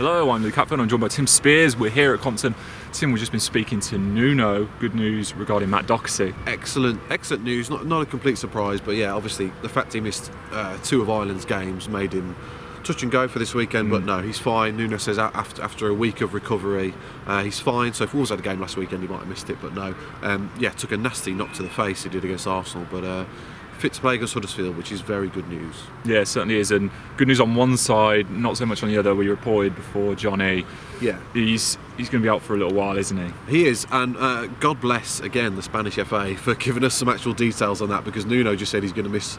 Hello, I'm Luke Hatfield. I'm joined by Tim Spiers. We're here at Compton. Tim, we've just been speaking to Nuno. Good news regarding Matt Doherty. Excellent news. Not a complete surprise, but yeah, obviously the fact he missed two of Ireland's games made him touch and go for this weekend. But no, he's fine. Nuno says after a week of recovery, he's fine. So if Wolves had a game last weekend, he might have missed it. But no, yeah, took a nasty knock to the face he did against Arsenal. But fit to play against Huddersfield, which is very good news. Yeah, it certainly is. And good news on one side, not so much on the other. We reported before Johnny. Yeah, he's going to be out for a little while, isn't he? He is, and God bless again the Spanish FA for giving us some actual details on that, because Nuno just said he's going to miss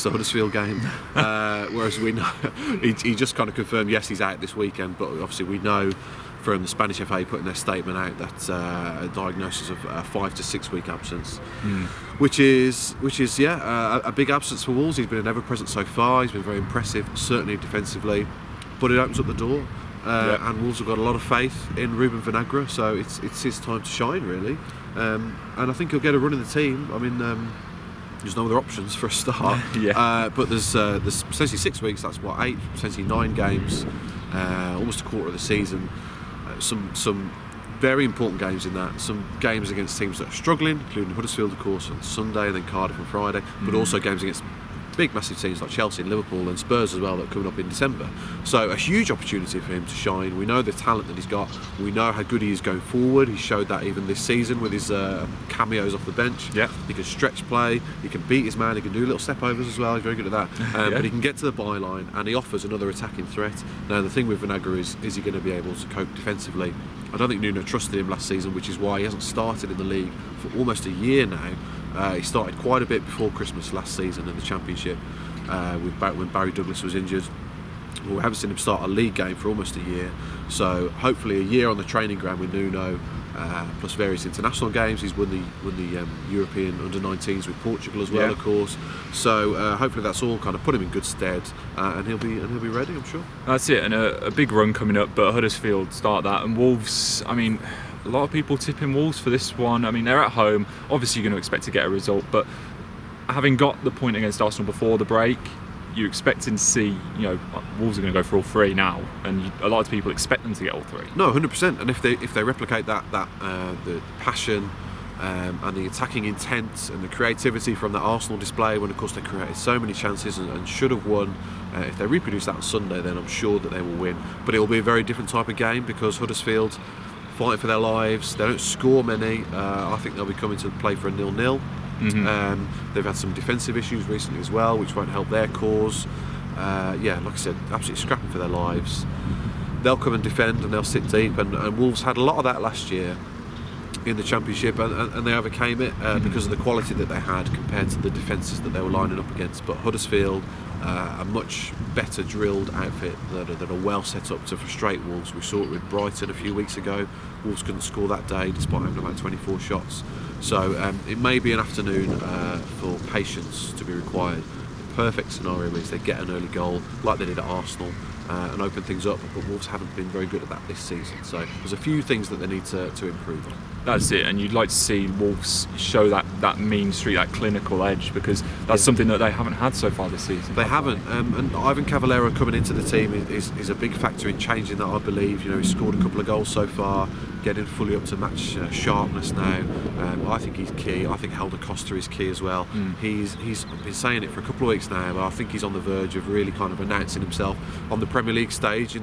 the Huddersfield game, whereas we know he just kind of confirmed yes, he's out this weekend. But obviously we know from the Spanish FA putting their statement out that a diagnosis of a 5 to 6 week absence, which is a big absence for Wolves. He's been an ever-present so far. He's been very impressive, certainly defensively, but it opens up the door. And Wolves have got a lot of faith in Ruben Vinagre, so it's his time to shine, really. And I think he'll get a run in the team. I mean, there's no other options for a start. But there's essentially 6 weeks. That's what, 8, potentially 9 games, almost a quarter of the season. Some very important games in that. Some games against teams that are struggling, including Huddersfield, of course, on Sunday, and then Cardiff on Friday. But also games against big, massive teams like Chelsea and Liverpool and Spurs as well that are coming up in December. So a huge opportunity for him to shine. We know the talent that he's got. We know how good he is going forward. He showed that even this season with his cameos off the bench. Yeah. He can stretch play. He can beat his man. He can do little step overs as well. He's very good at that. But he can get to the byline, and he offers another attacking threat. Now the thing with Vinagre is he going to be able to cope defensively? I don't think Nuno trusted him last season, which is why he hasn't started in the league for almost a year now. He started quite a bit before Christmas last season in the Championship, when Barry Douglas was injured. Well, we haven't seen him start a league game for almost a year, so hopefully a year on the training ground with Nuno, plus various international games. He's won the European under-19s with Portugal as well, of course. So hopefully that's all kind of put him in good stead, and he'll be ready, I'm sure. That's it, and a big run coming up. But Huddersfield start that, and Wolves. I mean, a lot of people tipping Wolves for this one. I mean, they're at home. Obviously, you're going to expect to get a result, but having got the point against Arsenal before the break, you're expecting to see, Wolves are going to go for all 3 now, and a lot of people expect them to get all 3. No, 100%. And if they replicate that the passion and the attacking intent and the creativity from that Arsenal display, when of course they created so many chances and should have won, if they reproduce that on Sunday, then I'm sure that they will win. But it will be a very different type of game, because Huddersfield fighting for their lives. They don't score many. I think they'll be coming to play for a 0-0. They've had some defensive issues recently as well, which won't help their cause. Like I said, absolutely scrapping for their lives. They'll come and defend, and they'll sit deep, and Wolves had a lot of that last year in the Championship, and they overcame it because of the quality that they had compared to the defences that they were lining up against. But Huddersfield, a much better drilled outfit that are well set up to frustrate Wolves. We saw it with Brighton a few weeks ago. Wolves couldn't score that day despite having about 24 shots. So it may be an afternoon for patience to be required. The perfect scenario is they get an early goal like they did at Arsenal and open things up, but Wolves haven't been very good at that this season. So there's a few things that they need to improve on. That's it, and you'd like to see Wolves show that mean streak, that clinical edge, because that's something that they haven't had so far this season. They haven't, and Ivan Cavallero coming into the team is a big factor in changing that, I believe. He's scored a couple of goals so far, getting fully up to match sharpness now. I think he's key. I think Helder Costa is key as well. He's been saying it for a couple of weeks now, but I think he's on the verge of really kind of announcing himself on the Premier League stage.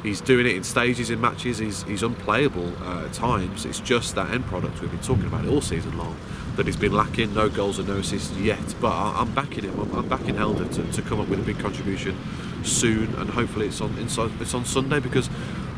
He's doing it in stages in matches. He's unplayable at times. It's just that end product we've been talking about it all season long that he's been lacking. No goals and no assists yet, but I'm backing him. I'm backing Helder to come up with a big contribution soon, and hopefully it's on Sunday, because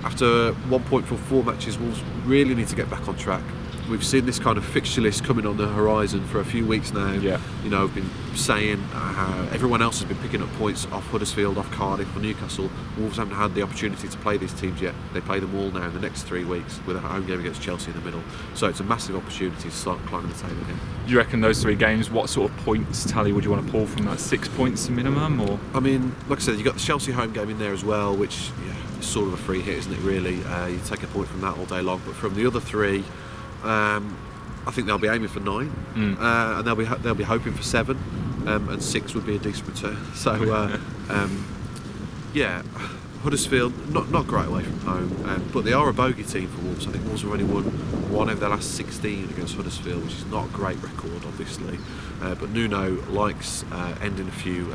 after 1 point from 4 matches, Wolves really need to get back on track. We've seen this kind of fixture list coming on the horizon for a few weeks now. I've been saying how everyone else has been picking up points off Huddersfield, off Cardiff, or Newcastle. Wolves haven't had the opportunity to play these teams yet. They play them all now in the next 3 weeks, with a home game against Chelsea in the middle. So it's a massive opportunity to start climbing the table again. Do you reckon those 3 games, what sort of points tally would you want to pull from that? 6 points minimum, or? I mean, like I said, you've got the Chelsea home game in there as well, which is sort of a free hit, isn't it, really? You take a point from that all day long, but from the other 3, I think they'll be aiming for 9, and they'll be hoping for 7, and 6 would be a decent return. So Huddersfield, not great away from home, but they are a bogey team for Wolves. I think Wolves have only won 1 of their last 16 against Huddersfield, which is not a great record, obviously. But Nuno likes ending a few.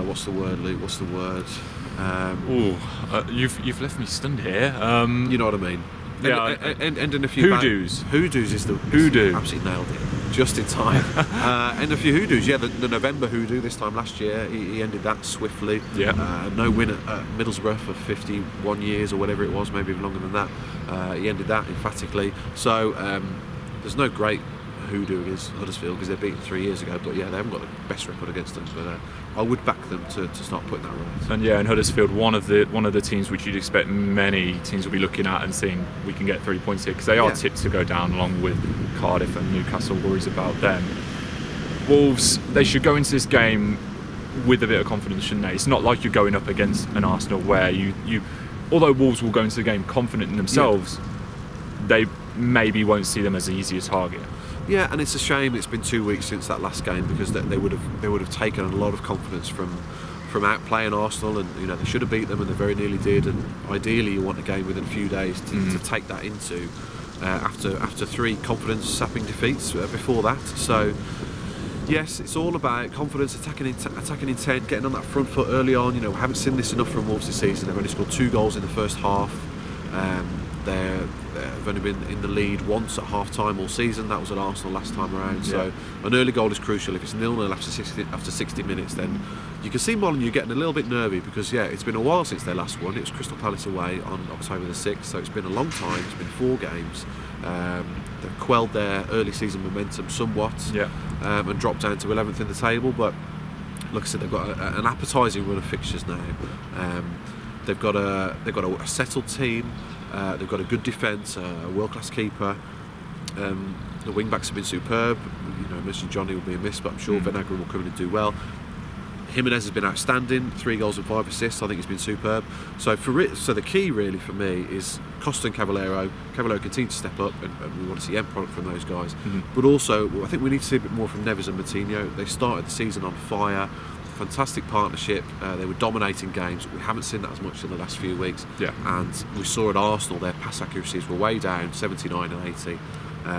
What's the word, Luke? What's the word? You've left me stunned here. You know what I mean? Yeah, ending a few hoodoos. Hoodoos is the Hoodoo. Absolutely nailed it. Just in time. And a few hoodoos. Yeah, the November hoodoo this time last year. He ended that swiftly. Yeah. No win at Middlesbrough for 51 years or whatever it was, maybe even longer than that. He ended that emphatically. So there's no great hoodoo against Huddersfield because they're beaten 3 years ago. But yeah, they haven't got the best record against them. But I would back them to start putting that right. And yeah, in Huddersfield, one of the teams which you'd expect many teams will be looking at and seeing we can get 3 points here, because they are tipped to go down along with Cardiff, and Newcastle worries about them. Wolves, they should go into this game with a bit of confidence, shouldn't they? It's not like you're going up against an Arsenal where you although Wolves will go into the game confident in themselves, they maybe won't see them as an easier target. Yeah, and it's a shame it's been 2 weeks since that last game, because they would have taken a lot of confidence from outplaying Arsenal, and they should have beat them, and they very nearly did. And ideally, you want a game within a few days to take that into after 3 confidence-sapping defeats before that. So yes, it's all about confidence, attacking intent, getting on that front foot early on. We haven't seen this enough from Wolves this season. They've only scored 2 goals in the first half. They've only been in the lead once at half-time all season. That was at Arsenal last time around. So an early goal is crucial. If it's 0-0 after 60 minutes, then you can see Molineux getting a little bit nervy, because it's been a while since they last won. It was Crystal Palace away on October the 6th, so it's been a long time. It's been 4 games. They've quelled their early season momentum somewhat, and dropped down to 11th in the table. But like I said, they've got an appetising run of fixtures now. They've got a settled team. They've got a good defence, a world-class keeper. The wing-backs have been superb. I mentioned Johnny will be a miss, but I'm sure Vinagre will come in and do well. Jimenez has been outstanding, 3 goals and 5 assists. I think he's been superb. So the key really for me is Costa and Cavaleiro. Cavaleiro continue to step up, and we want to see end product from those guys. But also, I think we need to see a bit more from Neves and Moutinho. They started the season on fire. Fantastic partnership. They were dominating games. We haven't seen that as much in the last few weeks. And we saw at Arsenal their pass accuracies were way down, 79 and 80.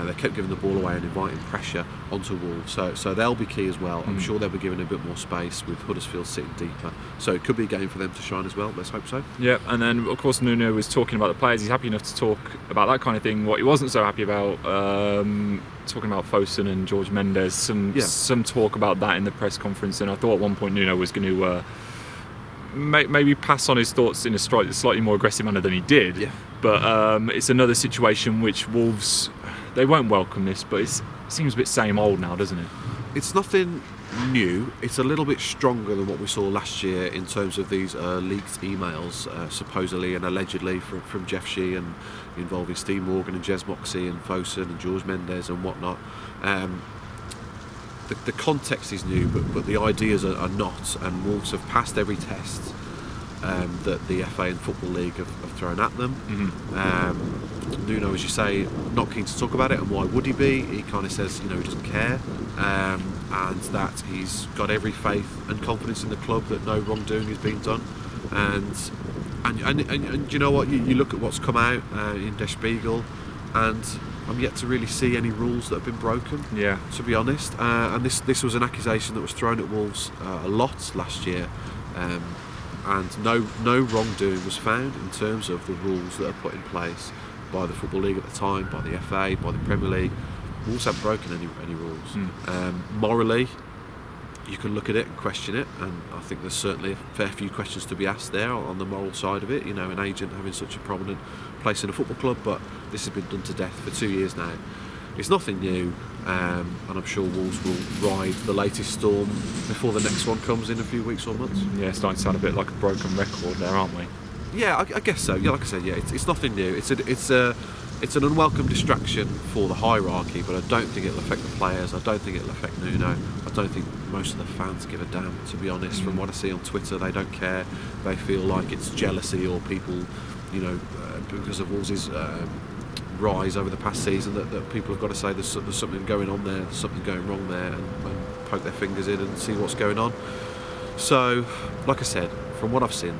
They kept giving the ball away and inviting pressure onto Wolves. So they'll be key as well. I'm sure they'll be given a bit more space with Huddersfield sitting deeper. So it could be a game for them to shine as well. Let's hope so. Yeah, and then of course Nuno was talking about the players. He's happy enough to talk about that kind of thing. What he wasn't so happy about, talking about Fosun and George Mendes, some talk about that in the press conference. And I thought at one point Nuno was going to maybe pass on his thoughts in a slightly more aggressive manner than he did. But it's another situation which Wolves, they won't welcome this, but it seems a bit same old now, doesn't it? It's nothing new. It's a little bit stronger than what we saw last year in terms of these leaked emails, supposedly and allegedly from Jeff Shee, and involving Steve Morgan and Jez Moxey and Fosun and George Mendes and whatnot. The context is new, but the ideas are not, and Wolves have passed every test that the FA and Football League have thrown at them. Nuno, as you say, not keen to talk about it, and why would he be? He kind of says, he doesn't care, and that he's got every faith and confidence in the club that no wrongdoing is being done. And you know what? You look at what's come out in Der Spiegel, and I'm yet to really see any rules that have been broken. To be honest, and this was an accusation that was thrown at Wolves a lot last year. And no wrongdoing was found in terms of the rules that are put in place by the Football League at the time, by the FA, by the Premier League. Wolves haven't broken any rules. Morally, you can look at it and question it, and I think there's certainly a fair few questions to be asked there on the moral side of it. An agent having such a prominent place in a football club, but this has been done to death for 2 years now. It's nothing new, and I'm sure Wolves will ride the latest storm before the next one comes in a few weeks or months. Yeah, it's starting to sound a bit like a broken record there, aren't we? Yeah, I guess so. Yeah, like I said, it's nothing new. It's an unwelcome distraction for the hierarchy, but I don't think it'll affect the players. I don't think it'll affect Nuno. I don't think most of the fans give a damn, to be honest. From what I see on Twitter, they don't care. They feel like it's jealousy, or people, because of Wolves' rise over the past season, that people have got to say there's something going on there, there's something going wrong there, and poke their fingers in and see what's going on. So, like I said, from what I've seen,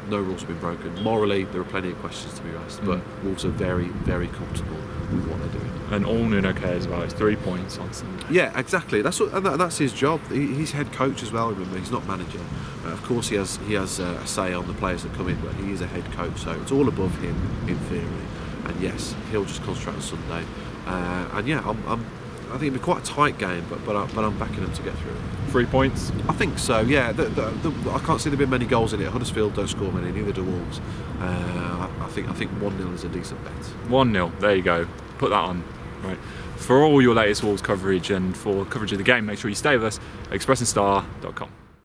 no rules have been broken. Morally, there are plenty of questions to be raised, but Wolves are very, very comfortable with what they're doing. And all Nuno cares about is 3 points on Sunday. Yeah, exactly. That's his job. He's head coach as well. Remember, he's not manager. Of course, he has a say on the players that come in, but he is a head coach, so it's all above him in theory. And yes, he'll just concentrate on Sunday. And yeah, I think it'll be quite a tight game, but I'm backing them to get through. 3 points? I think so. Yeah, I can't see there being many goals in it. Huddersfield don't score many, neither do Wolves. I think 1-0 is a decent bet. 1-0. There you go. Put that on. Right. For all your latest Wolves coverage and for coverage of the game, make sure you stay with us at expressandstar.com.